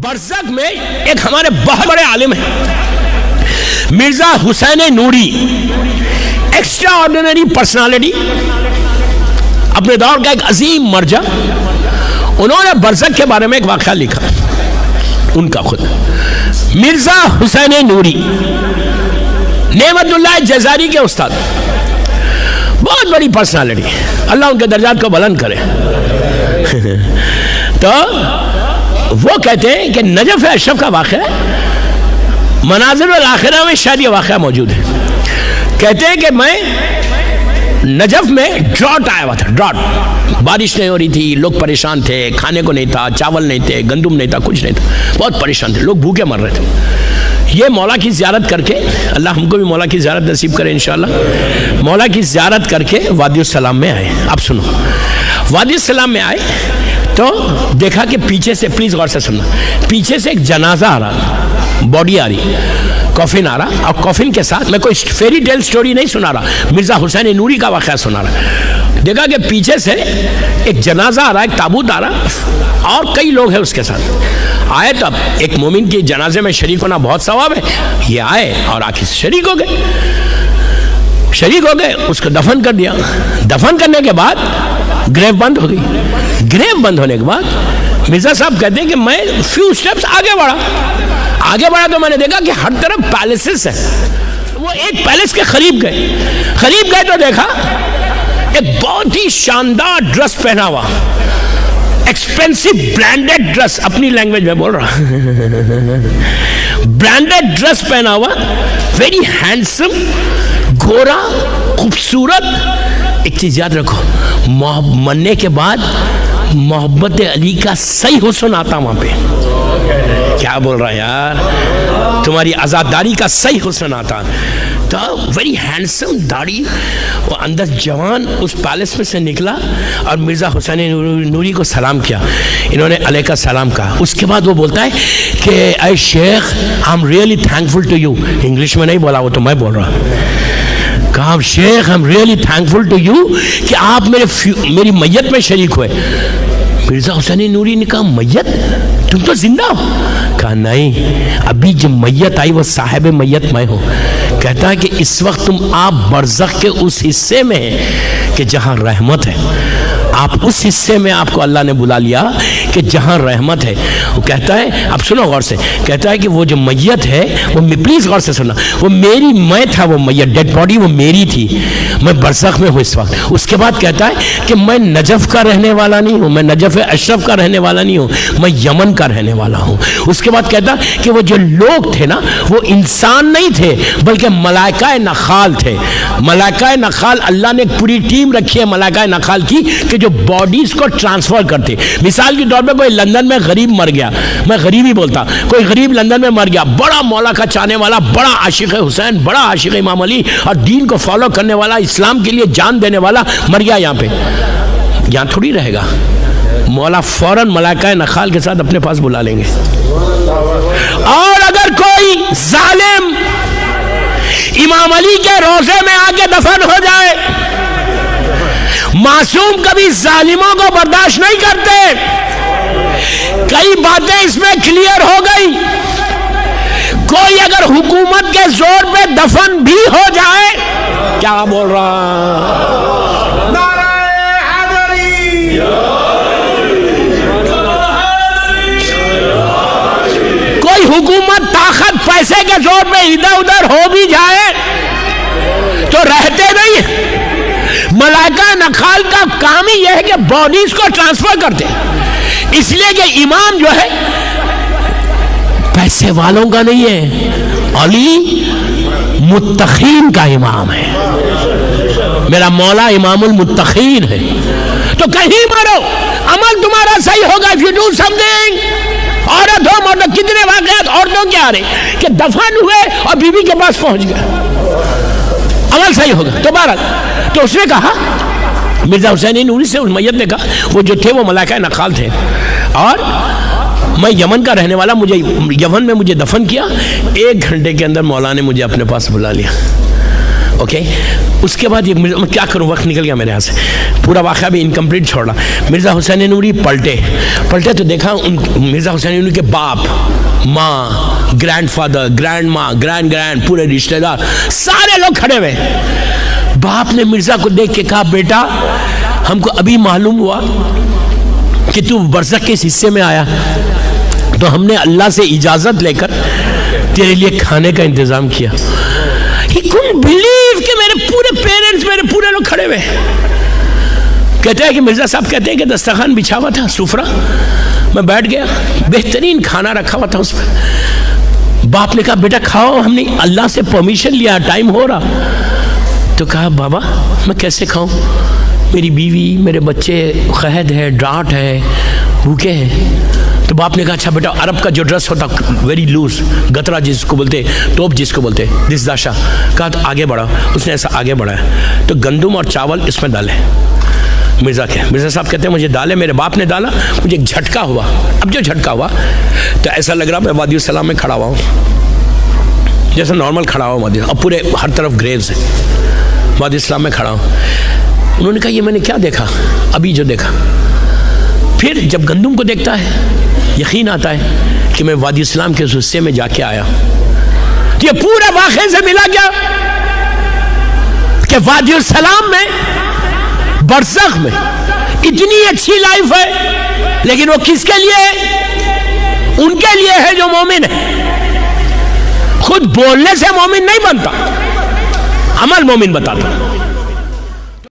برزخ میں ایک ہمارے بہت بڑے عالم ہیں مرزا حسین نوری، ایکسٹرا آرڈینری پرسنالٹی، اپنے دور کا ایک عظیم مرجع. انہوں نے برزخ کے بارے میں ایک واقعہ لکھا، ان کا خود. مرزا حسین نوری نعمت اللہ جزاری کے استاد، بہت بڑی پرسنالٹی، اللہ ان کے درجات کو بلند کرے. تو وہ کہتے ہیں کہ نجف اشرف کا واقعہ مناظر الاخرہ میں شاید یہ واقعہ موجود ہے. کہتے ہیں کہ میں نجف میں ڈراٹ آیا ہوا تھا، ڈراٹ، بارش نہیں ہو رہی تھی، لوگ پریشان تھے، کھانے کو نہیں تھا، چاول نہیں تھے، گندم نہیں تھا، کچھ نہیں تھا، بہت پریشان تھے لوگ، بھوکے مر رہے تھے. یہ مولا کی زیارت کر کے، اللہ ہم کو بھی مولا کی زیارت نصیب کرے انشاءاللہ، مولا کی زیارت کر کے وادی السلام میں آئے. اب سنو، وادی السلام میں آئے تو دیکھا کہ پیچھے سے، پلیز غور سے سننا، پیچھے سے ایک جنازہ آ رہا، باڈی آ رہی، کافن آ رہا، اور کافن کے ساتھ میں کوئی فیری ٹیل سٹوری نہیں سنا رہا، مرزا حسین نوری کا واقعہ سنا رہا. دیکھا کہ پیچھے سے ایک جنازہ آ رہا، ایک تابوت آ رہا، اور کئی لوگ ہیں اس کے ساتھ. آئے تو اب ایک مومن کی جنازے میں شریک ہونا بہت ثواب ہے. یہ آئے اور آ کے شریک ہو گئے، شریک ہو گئے، اس کو دفن کر دیا. دفن کرنے کے بعد گریو بند ہو گئی. گریو بند ہونے کے بعد مرزا صاحب کہتے ہیں کہ میں فیو سٹیپس آگے بڑھا تو میں نے دیکھا کہ ہر طرف پیلسز ہیں. وہ ایک پیلس کے قریب گئے تو دیکھا ایک بہت ہی شاندار ڈریس پہنا ہوا، ایکسپینسو برانڈڈ ڈریس، اپنی لینگویج میں بول رہا، برانڈڈ ڈریس پہنا ہوا، ویری ہینڈسم، گورا، خوبصورت. ایک چیز یاد رکھو، مرنے کے بعد محبت علی کا صحیح حسن آتا وہاں پہ. کیا بول رہا ہے یار، تمہاری آزاداری کا صحیح حسن آتا. تو ویری ہینڈسم، داڑھی، وہ اندر جوان اس پیلس میں سے نکلا اور مرزا حسین نوری کو سلام کیا. انہوں نے علیہ کا سلام کہا. اس کے بعد وہ بولتا ہے کہ اے شیخ، I am really thankful to you. English میں نہیں بولا وہ، تو میں بول رہا ہوں. کہا شیخ، I am really thankful to you کہ آپ میری میت میں شریک ہوئے. مرزا حسین نوری نے کہا میت؟ تم تو زندہ ہو. کہا نہیں، ابھی جو میت آئی وہ صاحب میت میں ہوں. کہتا ہے کہ اس وقت آپ برزخ کے اس حصے میں ہیں کہ جہاں رحمت ہے. آپ اس حصے میں آپ کو اللہ نے بلا لیا کہ جہاں رحمت ہے. وہ کہتا ہے، اب سنو غور سے، کہتا ہے کہ وہ جو میت ہے وہ، پلیز غور سے سننا، وہ میری، میں تھا وہ میت، ڈیڈ باڈی وہ میری تھی، میں برزخ میں ہوں اس وقت. اس کے بعد کہتا ہے کہ میں نجف کا رہنے والا نہیں ہوں، میں نجف اشرف کا رہنے والا نہیں ہوں، میں یمن کا رہنے والا ہوں. اس کے بعد کہتا کہ وہ جو لوگ تھے نا، وہ انسان نہیں تھے بلکہ ملائکہ نخال تھے. ملائکہ نخال، اللہ نے ایک پوری ٹیم رکھی ہے ملائکہ نخال کی کہ جو باڈیز کو ٹرانسفر کرتے. مثال کے طور پہ کوئی لندن میں غریب مر گیا، میں غریب ہی بولتا، کوئی غریب لندن میں مر گیا، بڑا مولا کا چاہنے والا، بڑا عاشق حسین، بڑا عاشق امام علی اور دین کو فالو کرنے والا، اسلام کے لیے جان دینے والا مر گیا یہاں پہ، یہاں تھوڑی رہے گا. مولا فوراً ملائکہ نخال کے ساتھ اپنے پاس بلا لیں گے. اور اگر کوئی ظالم امام علی کے روضے میں آ کے دفن ہو جائے، معصوم کبھی ظالموں کو برداشت نہیں کرتے. کئی باتیں اس میں کلیئر ہو گئی. کوئی اگر حکومت کے زور پہ دفن بھی ہو جائے، کیا بول رہا، نعرہ حیدری، کوئی حکومت طاقت پیسے کے زور پہ ادھر ادھر ہو بھی جائے تو رہتے نہیں. ملائکہ نخال کا کام ہی یہ ہے کہ باڈیز کو ٹرانسفر کرتے. اس لیے کہ امام جو ہے پیسے والوں کا نہیں ہے، علی متقین کا امام ہے. میرا مولا امام المتقین ہے. تو کہیں مرو، عمل تمہارا صحیح ہوگا. if you do something، عورت ہو مرد، کتنے واقعات عورتوں کے آ رہے کہ دفن ہوئے اور بیوی کے پاس پہنچ گئے، عمل صحیح ہوگا. تو بہرحال، تو اس نے کہا، مرزا حسین نوری سے اس میت نے کہا، وہ جو تھے وہ ملائکہ نخال تھے اور میں یمن کا رہنے والا، مجھے یمن میں مجھے دفن کیا. 1 گھنٹے کے اندر مولا نے مجھے اپنے پاس بلا لیا. اوکے، اس کے بعد یہ میں کیا کروں، وقت نکل گیا میرے یہاں سے، پورا واقعہ بھی انکمپلیٹ چھوڑا. مرزا حسین نوری پلٹے تو دیکھا مرزا حسین نوری کے باپ، ماں، گرینڈ فادر، گرینڈ ماں، گرینڈ پورے رشتہ دار سارے لوگ کھڑے ہوئے. باپ نے مرزا کو دیکھ کے کہا بیٹا ہم کو ابھی معلوم ہوا کہ تو برزخ کے اس حصے میں آیا، تو ہم نے اللہ سے اجازت لے کر تیرے لیے کھانے کا انتظام کیا. He couldn't believe کہ میرے پورے پیرنٹس، میرے پورے لوگ کھڑے ہوئے. کہتے ہیں کہ مرزا صاحب کہتے ہیں کہ دسترخوان بچھا ہوا تھا، سفرہ، میں بیٹھ گیا، بہترین کھانا رکھا ہوا تھا اس پر. باپ نے کہا بیٹا کھاؤ، ہم نے اللہ سے پرمیشن لیا، ٹائم ہو رہا. تو کہا بابا میں کیسے کھاؤں، میری بیوی، میرے بچے قحط ہے، ڈانٹ ہے، بھوکے ہیں. تو باپ نے کہا اچھا بیٹا عرب کا جو ڈریس ہوتا ویری لوز، گترا جس کو بولتے، ٹوپ جس کو بولتے، دس داشا، کہا تو آگے بڑھا. اس نے ایسا آگے بڑھایا تو گندم اور چاول اس میں ڈالے. مرزا صاحب کہتے ہیں مجھے ڈالے، میرے باپ نے ڈالا، مجھے ایک جھٹکا ہوا. اب جو جھٹکا ہوا تو ایسا لگ رہا میں وادی السلام میں کھڑا ہوا ہوں، جیسا نارمل کھڑا ہوا وادی، اب پورے ہر طرف گریوز ہیں، وادی السلام میں کھڑا ہوں. انہوں نے کہا یہ میں نے کیا دیکھا، ابھی جو دیکھا. پھر جب گندم کو دیکھتا ہے یقین آتا ہے کہ میں وادی اسلام کے حصے میں جا کے آیا. یہ پورے واقعے سے ملا کیا کہ وادی السلام میں، برزخ میں اتنی اچھی لائف ہے، لیکن وہ کس کے لیے ہے؟ ان کے لیے ہے جو مومن ہے. خود بولنے سے مومن نہیں بنتا، عمل مومن بتاتا.